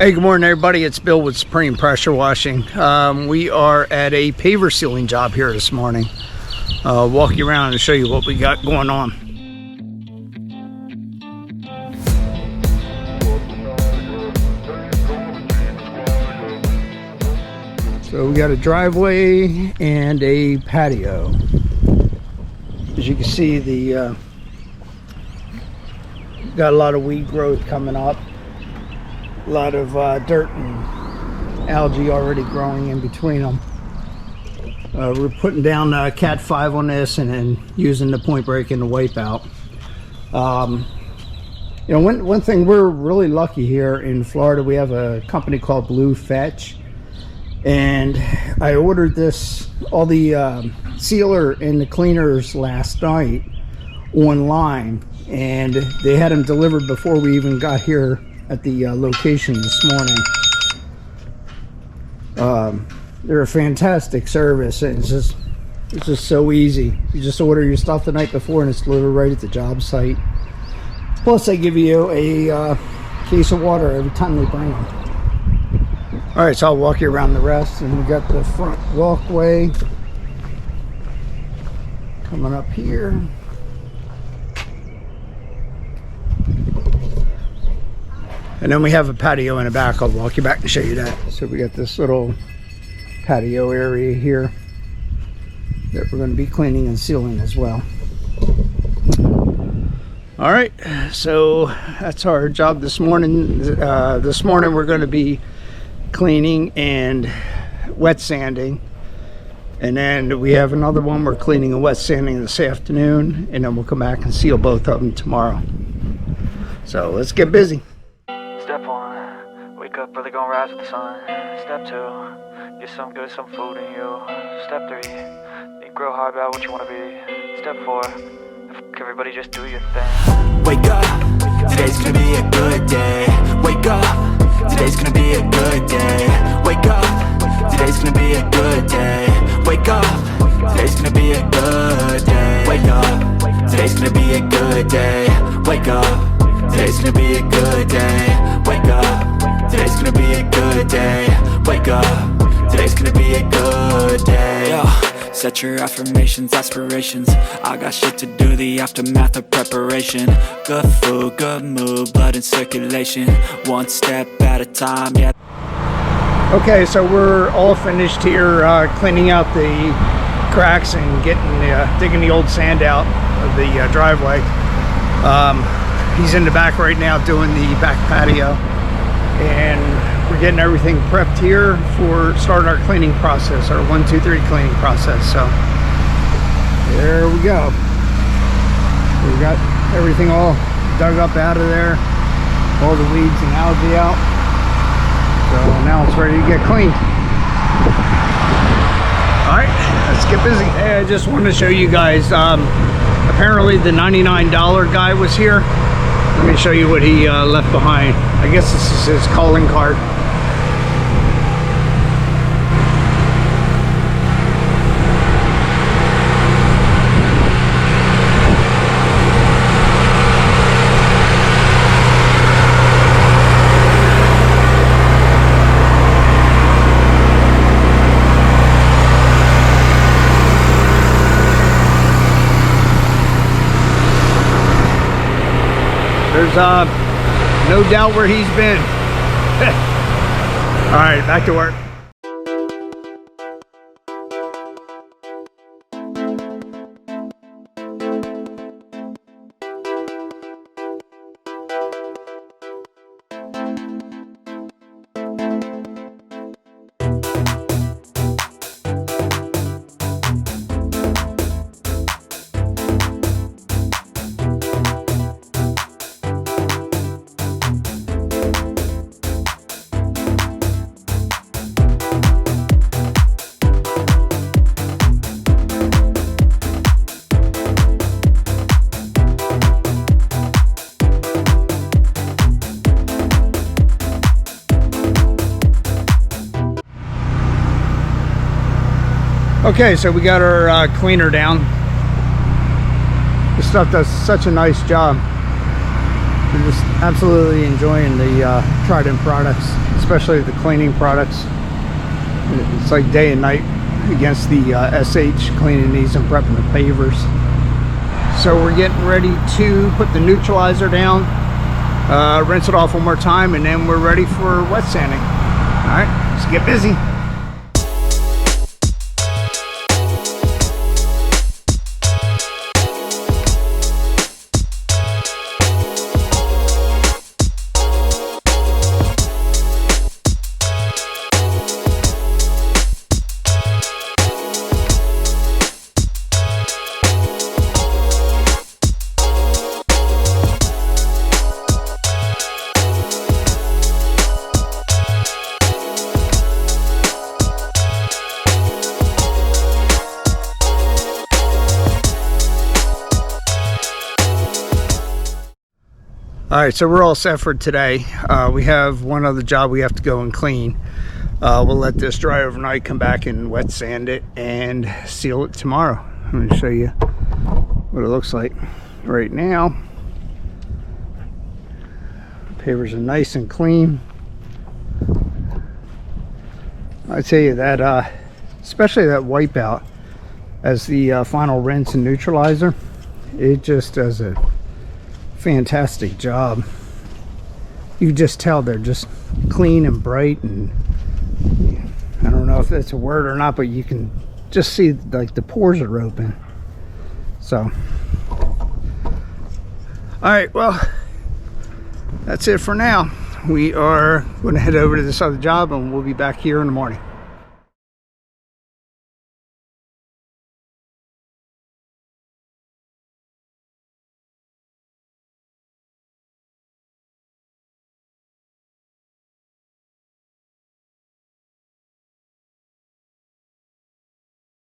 Hey, good morning everybody. It's Bill with Supreme Pressure Washing. We are at a paver sealing job here this morning. Walk you around and show you what we got going on. So we got a driveway and a patio. As you can see, the got a lot of weed growth coming up. A lot of dirt and algae already growing in between them. We're putting down Cat 5 on this and then using the point break and the wipe out. You know, one thing, we're really lucky here in Florida. We have a company called Blue Fetch, and I ordered all the sealer and the cleaners last night online, and they had them delivered before we even got here at the location this morning. They're a fantastic service, and it's just so easy. You just order your stuff the night before and it's delivered right at the job site. Plus they give you a case of water every time they bring them. All right, so I'll walk you around the rest, and we got the front walkway coming up here. And then we have a patio in the back. I'll walk you back and show you that. So we got this little patio area here that we're going to be cleaning and sealing as well. All right, so that's our job this morning. This morning we're going to be cleaning and wet sanding. And then we have another one we're cleaning and wet sanding this afternoon. And then we'll come back and seal both of them tomorrow. So let's get busy. Step 1, wake up early, gonna rise with the sun. Step 2, get some food in you. Step 3, think real hard about what you wanna be. Step 4, everybody just do your thing. Wake up, today's gonna be a good day. Wake up, today's gonna be a good day. Wake up, today's gonna be a good day. Wake up, today's gonna be a good day. Wake up, today's gonna be a good day. Wake up, today's gonna be a good day. Wake up, today's gonna be a good day. Wake up, today's gonna be a good day. Yo, set your affirmations, aspirations. I got shit to do, the aftermath of preparation. Good food, good mood, blood in circulation. One step at a time, yeah. Okay, so we're all finished here cleaning out the cracks and digging the old sand out of the driveway. He's in the back right now doing the back patio, and we're getting everything prepped here for starting our cleaning process, our 1, 2, 3 cleaning process. So there we go. We got everything all dug up out of there, all the weeds and algae out. So now it's ready to get cleaned. All right, let's get busy. Hey, I just wanted to show you guys, apparently the $99 guy was here. Let me show you what he left behind. I guess this is his calling card. There's no doubt where he's been. All right, back to work. Okay, so we got our cleaner down. This stuff does such a nice job. I'm just absolutely enjoying the Trident products. especially the cleaning products. It's like day and night against the SH, cleaning these and prepping the pavers. So we're getting ready to put the neutralizer down, rinse it off one more time, and then we're ready for wet sanding. All right, let's get busy. All right, so we're all set for today. We have one other job we have to go and clean. We'll let this dry overnight, come back and wet sand it and seal it tomorrow. I'm going to show you what it looks like right now. Pavers are nice and clean. I tell you that, especially that wipeout as the final rinse and neutralizer, it just does a fantastic job. You can just tell they're just clean and bright, and I don't know if that's a word or not, but you can just see like the pores are open. So all right, well, that's it for now. We are going to head over to this other job and we'll be back here in the morning.